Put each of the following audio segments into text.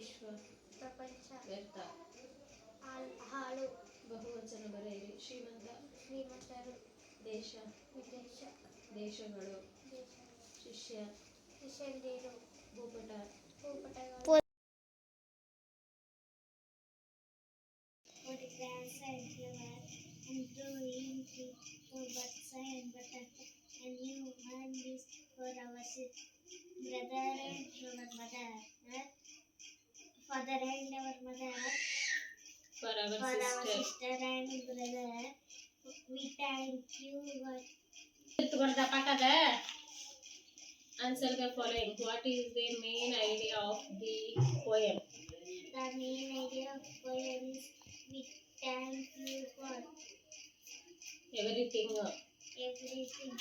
ವಿಶ್ವ ಪ್ರಪಂಚ ವ್ಯರ್ಥ ಹಾಳು ಬಹುವಚನ ಬರೆಯಿರಿ. ಶ್ರೀಮಂತ ಶ್ರೀಮಂತರು ದೇಶ ವಿದೇಶ ದೇಶಗಳು ದೇಶ ಶಿಷ್ಯ ಶಿಷ್ಯಂದಿರು ಭೂಪಟ ಭೂಪಟಗಳು for grass and flower and growing tree for birds and butterfly and human beings for our brother and our mother father and our mother for our for our sister. sister and brother we thank you God. Answer the following. What is the main idea of the poem? The main idea of poem is we thank you for Everything. everything.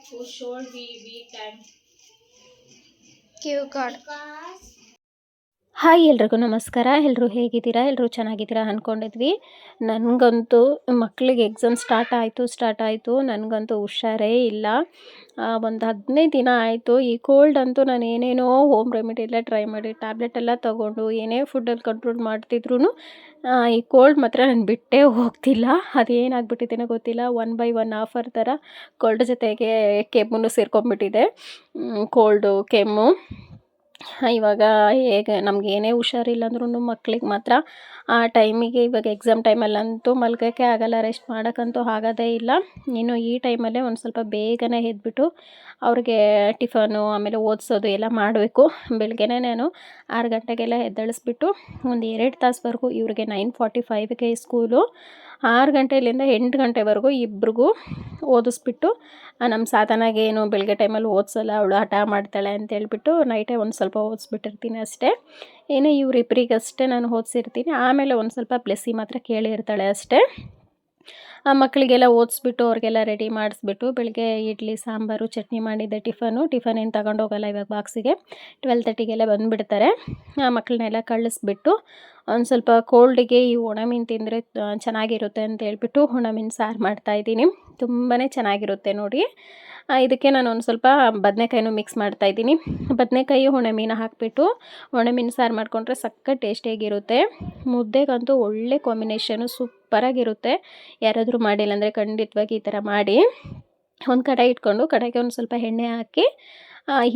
Who should we thank? You God. Because hi ಎಲ್ರಿಗೂ ನಮಸ್ಕಾರ. ಎಲ್ಲರೂ ಹೇಗಿದ್ದೀರಾ? ಎಲ್ಲರೂ ಚೆನ್ನಾಗಿದ್ದೀರಾ ಅಂದ್ಕೊಂಡಿದ್ವಿ. ನನಗಂತೂ ಮಕ್ಕಳಿಗೆ exam start ಆಯಿತು. ನನಗಂತೂ ಹುಷಾರೇ ಇಲ್ಲ. ಒಂದು 15 ದಿನ ಆಯಿತು. ಈ ಕೋಲ್ಡ್ ಅಂತೂ ನಾನು ಏನೇನೋ ಹೋಮ್ ರೆಮಿಡಿ ಎಲ್ಲ ಟ್ರೈ ಮಾಡಿ ಟ್ಯಾಬ್ಲೆಟ್ ಎಲ್ಲ ತೊಗೊಂಡು ಏನೇ ಫುಡ್ಡಲ್ಲಿ ಕಂಟ್ರೋಲ್ ಮಾಡ್ತಿದ್ರು ಈ ಕೋಲ್ಡ್ ಮಾತ್ರ ನಾನು ಬಿಟ್ಟೇ ಹೋಗ್ತಿಲ್ಲ. ಅದೇನಾಗ್ಬಿಟ್ಟಿದ್ದೇನೋ ಗೊತ್ತಿಲ್ಲ. 1 ಬೈ 1 ಆಫರ್ ಥರ ಕೋಲ್ಡ್ ಜೊತೆಗೆ ಕೆಮ್ಮು ಸೇರ್ಕೊಂಡ್ಬಿಟ್ಟಿದೆ. ಕೋಲ್ಡು ಕೆಮ್ಮು ಇವಾಗ ಹೇಗೆ ನಮ್ಗೆ ಏನೇ ಹುಷಾರಿಲ್ಲ ಅಂದ್ರೂ ಮಕ್ಳಿಗೆ ಮಾತ್ರ ಆ ಟೈಮಿಗೆ ಇವಾಗ ಎಕ್ಸಾಮ್ ಟೈಮಲ್ಲಂತೂ ಮಲ್ಗೋಕ್ಕೆ ಆಗಲ್ಲ, ರೆಸ್ಟ್ ಮಾಡೋಕ್ಕಂತೂ ಆಗೋದೇ ಇಲ್ಲ. ಇನ್ನು ಈ ಟೈಮಲ್ಲೇ ಒಂದು ಸ್ವಲ್ಪ ಬೇಗನೆ ಎದ್ಬಿಟ್ಟು ಅವ್ರಿಗೆ ಟಿಫನು ಆಮೇಲೆ ಓದಿಸೋದು ಎಲ್ಲ ಮಾಡಬೇಕು. ಬೆಳಗ್ಗೆನೇ ನಾನು 6 ಗಂಟೆಗೆಲ್ಲ ಎದ್ದೇಳಿಸ್ಬಿಟ್ಟು ಒಂದು 2 ತಾಸುವರೆಗೂ ಇವ್ರಿಗೆ 9:45ಗೆ ಸ್ಕೂಲು. 6 ಗಂಟೆಯಿಂದ 8 ಗಂಟೆವರೆಗೂ ಇಬ್ರಿಗೂ ಓದಿಸ್ಬಿಟ್ಟು ನಮ್ಮ ಸಾಧನಾಗೇನು ಬೆಳಗ್ಗೆ ಟೈಮಲ್ಲಿ ಓದಿಸಲ್ಲ, ಅವಳು ಹಠ ಮಾಡ್ತಾಳೆ ಅಂತೇಳ್ಬಿಟ್ಟು ನೈಟೇ ಒಂದು ಸ್ವಲ್ಪ ಓದಿಸ್ಬಿಟ್ಟಿರ್ತೀನಿ ಅಷ್ಟೇ. ಏನು ಇವರಿಬ್ಬರಿಗಷ್ಟೇ ನಾನು ಓದಿಸಿರ್ತೀನಿ. ಆಮೇಲೆ ಒಂದು ಸ್ವಲ್ಪ ಬ್ಲೆಸ್ಸಿ ಮಾತ್ರ ಕೇಳಿರ್ತಾಳೆ ಅಷ್ಟೇ. ಆ ಮಕ್ಕಳಿಗೆಲ್ಲ ಓದಿಸ್ಬಿಟ್ಟು ಅವ್ರಿಗೆಲ್ಲ ರೆಡಿ ಮಾಡಿಸ್ಬಿಟ್ಟು ಬೆಳಗ್ಗೆ ಇಡ್ಲಿ ಸಾಂಬಾರು ಚಟ್ನಿ ಮಾಡಿದ್ದೆ. ಟಿಫನ್ ಏನು ತಗೊಂಡೋಗಲ್ಲ ಇವಾಗ ಬಾಕ್ಸಿಗೆ. 12:30ಗೆಲ್ಲ ಬಂದುಬಿಡ್ತಾರೆ. ಆ ಮಕ್ಕಳನ್ನೆಲ್ಲ ಕಳಿಸ್ಬಿಟ್ಟು ಒಂದು ಸ್ವಲ್ಪ ಕೋಲ್ಡಿಗೆ ಈ ಒಣಮೀನು ತಿಂದರೆ ಚೆನ್ನಾಗಿರುತ್ತೆ ಅಂತ ಹೇಳ್ಬಿಟ್ಟು ಒಣಮೀನು ಸಾರು ಮಾಡ್ತಾಯಿದ್ದೀನಿ. ತುಂಬಾ ಚೆನ್ನಾಗಿರುತ್ತೆ ನೋಡಿ. ಇದಕ್ಕೆ ನಾನು ಒಂದು ಸ್ವಲ್ಪ ಬದನೆಕಾಯಿನೂ ಮಿಕ್ಸ್ ಮಾಡ್ತಾಯಿದ್ದೀನಿ. ಬದನೆಕಾಯಿ ಒಣಮೀನು ಹಾಕಿಬಿಟ್ಟು ಒಣಮೀನು ಸಾರು ಮಾಡಿಕೊಂಡ್ರೆ ಸಕ್ಕ ಟೇಸ್ಟಿಯಾಗಿರುತ್ತೆ. ಮುದ್ದೆಗಂತೂ ಒಳ್ಳೆ ಕಾಂಬಿನೇಷನು, ಸೂಪರಾಗಿರುತ್ತೆ. ಯಾರಾದರೂ ಮಾಡಿಲ್ಲ ಅಂದರೆ ಖಂಡಿತವಾಗಿ ಈ ಥರ ಮಾಡಿ. ಒಂದು ಕಡಾಯಿ ಇಟ್ಕೊಂಡು ಕಡಾಯಿಗೆ ಒಂದು ಸ್ವಲ್ಪ ಎಣ್ಣೆ ಹಾಕಿ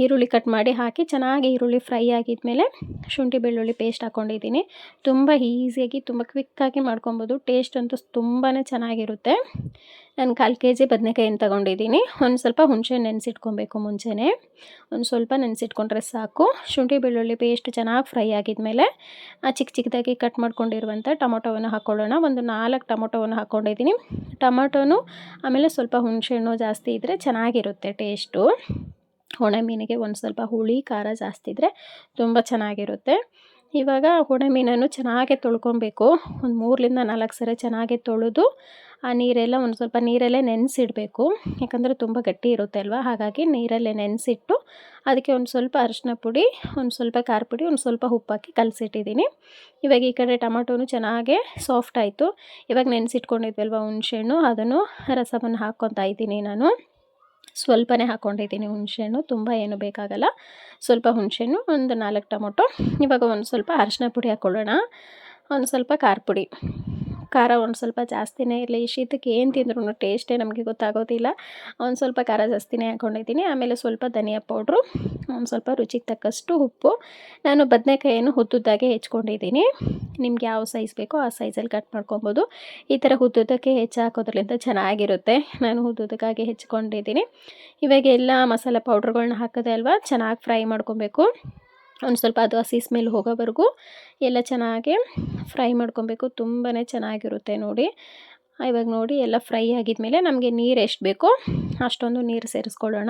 ಈರುಳ್ಳಿ ಕಟ್ ಮಾಡಿ ಹಾಕಿ ಚೆನ್ನಾಗಿ ಈರುಳ್ಳಿ ಫ್ರೈ ಆಗಿದ್ಮೇಲೆ ಶುಂಠಿ ಬೆಳ್ಳುಳ್ಳಿ ಪೇಸ್ಟ್ ಹಾಕ್ಕೊಂಡಿದ್ದೀನಿ. ತುಂಬ ಈಸಿಯಾಗಿ ತುಂಬ ಕ್ವಿಕ್ಕಾಗಿ ಮಾಡ್ಕೊಬೋದು. ಟೇಸ್ಟ್ ಅಂತೂ ತುಂಬಾ ಚೆನ್ನಾಗಿರುತ್ತೆ. ನಾನು 1/4 kg ಬದನೆಕಾಯಿನ ತೊಗೊಂಡಿದ್ದೀನಿ. ಒಂದು ಸ್ವಲ್ಪ ಹುಣಸೆ ನೆನೆಸಿಟ್ಕೊಬೇಕು. ಮುಂಚೆನೇ ಒಂದು ಸ್ವಲ್ಪ ನೆನೆಸಿಟ್ಕೊಂಡ್ರೆ ಸಾಕು. ಶುಂಠಿ ಬೆಳ್ಳುಳ್ಳಿ ಪೇಸ್ಟ್ ಚೆನ್ನಾಗಿ ಫ್ರೈ ಆಗಿದ್ಮೇಲೆ ಚಿಕ್ಕ ಚಿಕ್ಕದಾಗಿ ಕಟ್ ಮಾಡ್ಕೊಂಡಿರುವಂಥ ಟೊಮೊಟೊವನ್ನು ಹಾಕ್ಕೊಳ್ಳೋಣ. ಒಂದು 4 ಟೊಮೊಟೊವನ್ನು ಹಾಕ್ಕೊಂಡಿದ್ದೀನಿ. ಟೊಮೊಟೊನು ಆಮೇಲೆ ಸ್ವಲ್ಪ ಹುಣಸೆಹಣ್ಣು ಜಾಸ್ತಿ ಇದ್ದರೆ ಚೆನ್ನಾಗಿರುತ್ತೆ ಟೇಸ್ಟು. ಒಣಮೀನಿಗೆ ಒಂದು ಸ್ವಲ್ಪ ಹುಳಿ ಖಾರ ಜಾಸ್ತಿ ಇದ್ದರೆ ತುಂಬ ಚೆನ್ನಾಗಿರುತ್ತೆ. ಇವಾಗ ಒಣಮೀನನ್ನು ಚೆನ್ನಾಗಿ ತೊಳ್ಕೊಬೇಕು. ಒಂದು 3-4 ಸರಿ ಚೆನ್ನಾಗಿ ತೊಳೆದು ಆ ನೀರೆಲ್ಲ ಒಂದು ಸ್ವಲ್ಪ ನೀರಲ್ಲೇ ನೆನೆಸಿಡಬೇಕು. ಯಾಕಂದರೆ ತುಂಬ ಗಟ್ಟಿ ಇರುತ್ತೆ ಅಲ್ವ, ಹಾಗಾಗಿ ನೀರಲ್ಲೇ ನೆನೆಸಿಟ್ಟು ಅದಕ್ಕೆ ಒಂದು ಸ್ವಲ್ಪ ಅರಿಶಿನ ಪುಡಿ, ಒಂದು ಸ್ವಲ್ಪ ಖಾರ ಪುಡಿ, ಒಂದು ಸ್ವಲ್ಪ ಉಪ್ಪಾಕಿ ಕಲಸಿಟ್ಟಿದ್ದೀನಿ. ಇವಾಗ ಈ ಕಡೆ ಟೊಮೊಟೊನು ಚೆನ್ನಾಗೇ ಸಾಫ್ಟ್ ಆಯಿತು. ಇವಾಗ ನೆನೆಸಿಟ್ಕೊಂಡಿದ್ವಲ್ವ ಹುಣಸೆಹಣ್ಣು, ಅದನ್ನು ರಸವನ್ನು ಹಾಕ್ಕೊತಾ ಇದ್ದೀನಿ. ನಾನು ಸ್ವಲ್ಪನೇ ಹಾಕ್ಕೊಂಡಿದ್ದೀನಿ ಹುಣಸೆಹಣ್ಣು, ತುಂಬ ಏನು ಬೇಕಾಗಲ್ಲ. ಸ್ವಲ್ಪ ಹುಣಸೆಹಣ್ಣು, ಒಂದು 4 ಟೊಮೊಟೊ. ಇವಾಗ ಒಂದು ಸ್ವಲ್ಪ ಅರಿಶಿನ ಪುಡಿ ಹಾಕ್ಕೊಳ್ಳೋಣ, ಒಂದು ಸ್ವಲ್ಪ ಖಾರ ಪುಡಿ. ಖಾರ ಒಂದು ಸ್ವಲ್ಪ ಜಾಸ್ತಿನೇ ಇರಲಿ. ಶೀತಕ್ಕೆ ಏನು ತಿಂದ್ರೂ ಟೇಸ್ಟೇ ನಮಗೆ ಗೊತ್ತಾಗೋದಿಲ್ಲ. ಒಂದು ಸ್ವಲ್ಪ ಖಾರ ಜಾಸ್ತಿನೇ ಹಾಕ್ಕೊಂಡಿದ್ದೀನಿ. ಆಮೇಲೆ ಸ್ವಲ್ಪ ಧನಿಯಾ ಪೌಡ್ರು, ಒಂದು ಸ್ವಲ್ಪ ರುಚಿಗೆ ತಕ್ಕಷ್ಟು ಉಪ್ಪು. ನಾನು ಬದನೆಕಾಯಿಯನ್ನು ಉದ್ದುದ್ದಾಗೆ ಹೆಚ್ಕೊಂಡಿದ್ದೀನಿ. ನಿಮ್ಗೆ ಯಾವ ಸೈಜ್ ಬೇಕೋ ಆ ಸೈಜಲ್ಲಿ ಕಟ್ ಮಾಡ್ಕೊಬೋದು. ಈ ಥರ ಉದ್ದುದ್ದಕ್ಕೆ ಹೆಚ್ಚು ಹಾಕೋದ್ರಿಂದ ಚೆನ್ನಾಗಿರುತ್ತೆ. ನಾನು ಉದ್ದುದ್ದಕ್ಕಾಗಿ ಹೆಚ್ಕೊಂಡಿದ್ದೀನಿ. ಇವಾಗ ಎಲ್ಲ ಮಸಾಲೆ ಪೌಡ್ರುಗಳ್ನ ಹಾಕಿದೆ ಅಲ್ವಾ, ಚೆನ್ನಾಗಿ ಫ್ರೈ ಮಾಡ್ಕೊಬೇಕು. ಒಂದು ಸ್ವಲ್ಪ ಅದು ಹಸಿ ಸ್ಮೆಲ್ ಹೋಗೋವರೆಗೂ ಎಲ್ಲ ಚೆನ್ನಾಗಿ ಫ್ರೈ ಮಾಡ್ಕೊಬೇಕು. ತುಂಬಾ ಚೆನ್ನಾಗಿರುತ್ತೆ ನೋಡಿ. ಇವಾಗ ನೋಡಿ ಎಲ್ಲ ಫ್ರೈ ಆಗಿದ್ಮೇಲೆ ನಮಗೆ ನೀರು ಎಷ್ಟು ಬೇಕೋ ಅಷ್ಟೊಂದು ನೀರು ಸೇರಿಸ್ಕೊಳ್ಳೋಣ.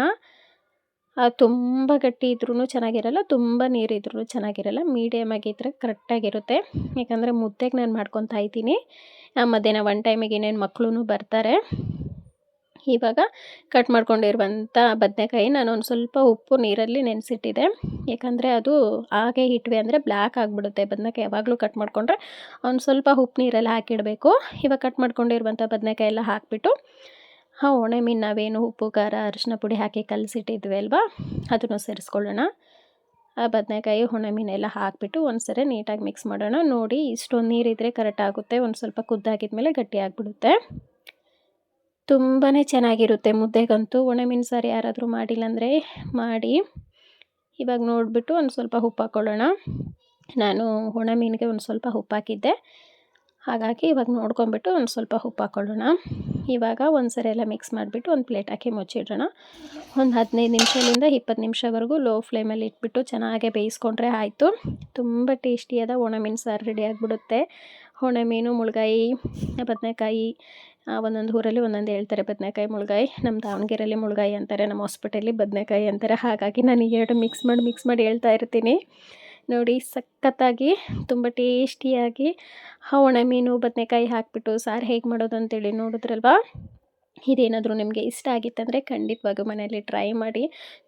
ತುಂಬ ಗಟ್ಟಿ ಇದ್ರೂ ಚೆನ್ನಾಗಿರಲ್ಲ, ತುಂಬ ನೀರಿದ್ರೂ ಚೆನ್ನಾಗಿರಲ್ಲ. ಮೀಡಿಯಮ್ ಆಗಿದ್ದರೆ ಕರೆಕ್ಟಾಗಿರುತ್ತೆ. ಯಾಕಂದರೆ ಮುದ್ದೆಗೆ ನಾನು ಮಾಡ್ಕೊತಾ ಇದ್ದೀನಿ. ಮಧ್ಯಾಹ್ನ 1 ಟೈಮಿಗೆ ಇನ್ನೇನು ಮಕ್ಕಳು ಬರ್ತಾರೆ. ಇವಾಗ ಕಟ್ ಮಾಡ್ಕೊಂಡಿರುವಂಥ ಬದನೆಕಾಯಿ ನಾನು ಒಂದು ಸ್ವಲ್ಪ ಉಪ್ಪು ನೀರಲ್ಲಿ ನೆನೆಸಿಟ್ಟಿದ್ದೆ. ಯಾಕಂದರೆ ಅದು ಹಾಗೆ ಇಟ್ವಿ ಅಂದರೆ ಬ್ಲ್ಯಾಕ್ ಆಗಿಬಿಡುತ್ತೆ. ಬದನೆಕಾಯಿ ಯಾವಾಗಲೂ ಕಟ್ ಮಾಡಿಕೊಂಡ್ರೆ ಒಂದು ಸ್ವಲ್ಪ ಉಪ್ಪು ನೀರಲ್ಲಿ ಹಾಕಿಡಬೇಕು. ಇವಾಗ ಕಟ್ ಮಾಡ್ಕೊಂಡಿರುವಂಥ ಬದನೆಕಾಯಿ ಎಲ್ಲ ಹಾಕಿಬಿಟ್ಟು ಒಣಮೀನು ನಾವೇನು ಉಪ್ಪು ಖಾರ ಅರಿಶಿನ ಪುಡಿ ಹಾಕಿ ಕಲಸಿಟ್ಟಿದ್ವಿ ಅಲ್ವಾ, ಅದನ್ನು ಸೇರಿಸ್ಕೊಳ್ಳೋಣ. ಆ ಬದನೆಕಾಯಿ ಒಣ ಮೀನೆಲ್ಲ ಹಾಕಿಬಿಟ್ಟು ಒಂದು ಸರಿ ನೀಟಾಗಿ ಮಿಕ್ಸ್ ಮಾಡೋಣ. ನೋಡಿ ಇಷ್ಟೊಂದು ನೀರಿದ್ದರೆ ಕರೆಕ್ಟ್ ಆಗುತ್ತೆ. ಒಂದು ಸ್ವಲ್ಪ ಕುದ್ದಾಗಿದ್ಮೇಲೆ ಗಟ್ಟಿ ಆಗಿಬಿಡುತ್ತೆ. ತುಂಬಾ ಚೆನ್ನಾಗಿರುತ್ತೆ ಮುದ್ದೆಗಂತೂ. ಒಣ ಮೀನು ಸಾರು ಯಾರಾದರೂ ಮಾಡಿಲ್ಲ ಅಂದರೆ ಮಾಡಿ. ಇವಾಗ ನೋಡಿಬಿಟ್ಟು ಒಂದು ಸ್ವಲ್ಪ ಉಪ್ಪು ಹಾಕ್ಕೊಳ್ಳೋಣ. ನಾನು ಒಣ ಮೀನಿಗೆ ಒಂದು ಸ್ವಲ್ಪ ಉಪ್ಪು ಹಾಕಿದ್ದೆ, ಹಾಗಾಗಿ ಇವಾಗ ನೋಡ್ಕೊಂಬಿಟ್ಟು ಒಂದು ಸ್ವಲ್ಪ ಉಪ್ಪು ಹಾಕ್ಕೊಳ್ಳೋಣ. ಇವಾಗ ಒಂದು ಸರಿ ಎಲ್ಲ ಮಿಕ್ಸ್ ಮಾಡಿಬಿಟ್ಟು ಒಂದು ಪ್ಲೇಟ್ ಹಾಕಿ ಮುಚ್ಚಿಡೋಣ. ಒಂದು 15 ನಿಮಿಷದಿಂದ 20 ನಿಮಿಷವರೆಗೂ ಲೋ ಫ್ಲೇಮಲ್ಲಿ ಇಟ್ಬಿಟ್ಟು ಚೆನ್ನಾಗೆ ಬೇಯಿಸ್ಕೊಂಡ್ರೆ ಆಯಿತು. ತುಂಬ ಟೇಸ್ಟಿಯಾದ ಒಣ ಮೀನು ಸಾರು ರೆಡಿ ಆಗಿಬಿಡುತ್ತೆ. ಒಣ ಮೀನು, ಮುಳ್ಗಾಯಿ, ಬದನೆಕಾಯಿ, ಒಂದೊಂದು ಊರಲ್ಲಿ ಒಂದೊಂದು ಹೇಳ್ತಾರೆ. ಬದನೆಕಾಯಿ ಮುಳ್ಗಾಯಿ, ನಮ್ಮ ದಾವಣಗೆರೆಯಲ್ಲಿ ಮುಳ್ಗಾಯಿ ಅಂತಾರೆ, ನಮ್ಮ ಹಾಸ್ಪಿಟಲ್ಲಿ ಬದನೆಕಾಯಿ ಅಂತಾರೆ. ಹಾಗಾಗಿ ನಾನು ಎರಡು ಮಿಕ್ಸ್ ಮಾಡಿ ಹೇಳ್ತಾ ಇರ್ತೀನಿ. ನೋಡಿ ಸಖತ್ತಾಗಿ ತುಂಬ ಟೇಸ್ಟಿಯಾಗಿ ಒಣ ಮೀನು ಬದನೆಕಾಯಿ ಹಾಕಿಬಿಟ್ಟು ಸಾರು ಹೇಗೆ ಮಾಡೋದು ಅಂತೇಳಿ ನೋಡಿದ್ರಲ್ವಾ. ಇದೇನಾದರೂ ನಿಮಗೆ ಇಷ್ಟ ಆಗಿತ್ತಂದರೆ ಖಂಡಿತವಾಗೂ ಮನೆಯಲ್ಲಿ ಟ್ರೈ ಮಾಡಿ.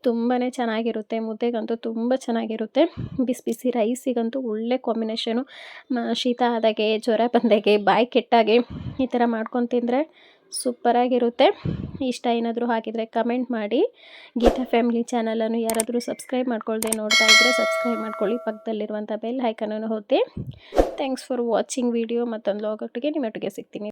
ತುಂಬಾ ಚೆನ್ನಾಗಿರುತ್ತೆ. ಮುದ್ದೆಗಂತೂ ತುಂಬ ಚೆನ್ನಾಗಿರುತ್ತೆ. ಬಿಸಿ ಬಿಸಿ ರೈಸಿಗಂತೂ ಒಳ್ಳೆ ಕಾಂಬಿನೇಷನು. ಶೀತ ಆದಾಗೆ, ಜ್ವರ ಬಂದಾಗೆ, ಬಾಯಿ ಕೆಟ್ಟಾಗೆ ಈ ಥರ ಮಾಡ್ಕೊಂಡು ತಿಂದರೆ ಸೂಪರಾಗಿರುತ್ತೆ. ಇಷ್ಟ ಏನಾದರೂ ಆಗಿದರೆ ಕಮೆಂಟ್ ಮಾಡಿ. ಗೀತಾ ಫ್ಯಾಮಿಲಿ ಚಾನಲನ್ನು ಯಾರಾದರೂ ಸಬ್ಸ್ಕ್ರೈಬ್ ಮಾಡ್ಕೊಳ್ದೆ ನೋಡ್ತಾ ಇದ್ದರೆ ಸಬ್ಸ್ಕ್ರೈಬ್ ಮಾಡ್ಕೊಳ್ಳಿ. ಪಕ್ಕದಲ್ಲಿರುವಂಥ ಬೆಲ್ ಐಕನನ್ನು ಒತ್ತಿ. Thanks for watching video. ಮತ್ತೊಂದು ಲಾಗ್ ಒಟ್ಟಿಗೆ ನಿಮ್ಮೊಟ್ಟಿಗೆ ಸಿಗ್ತೀನಿ.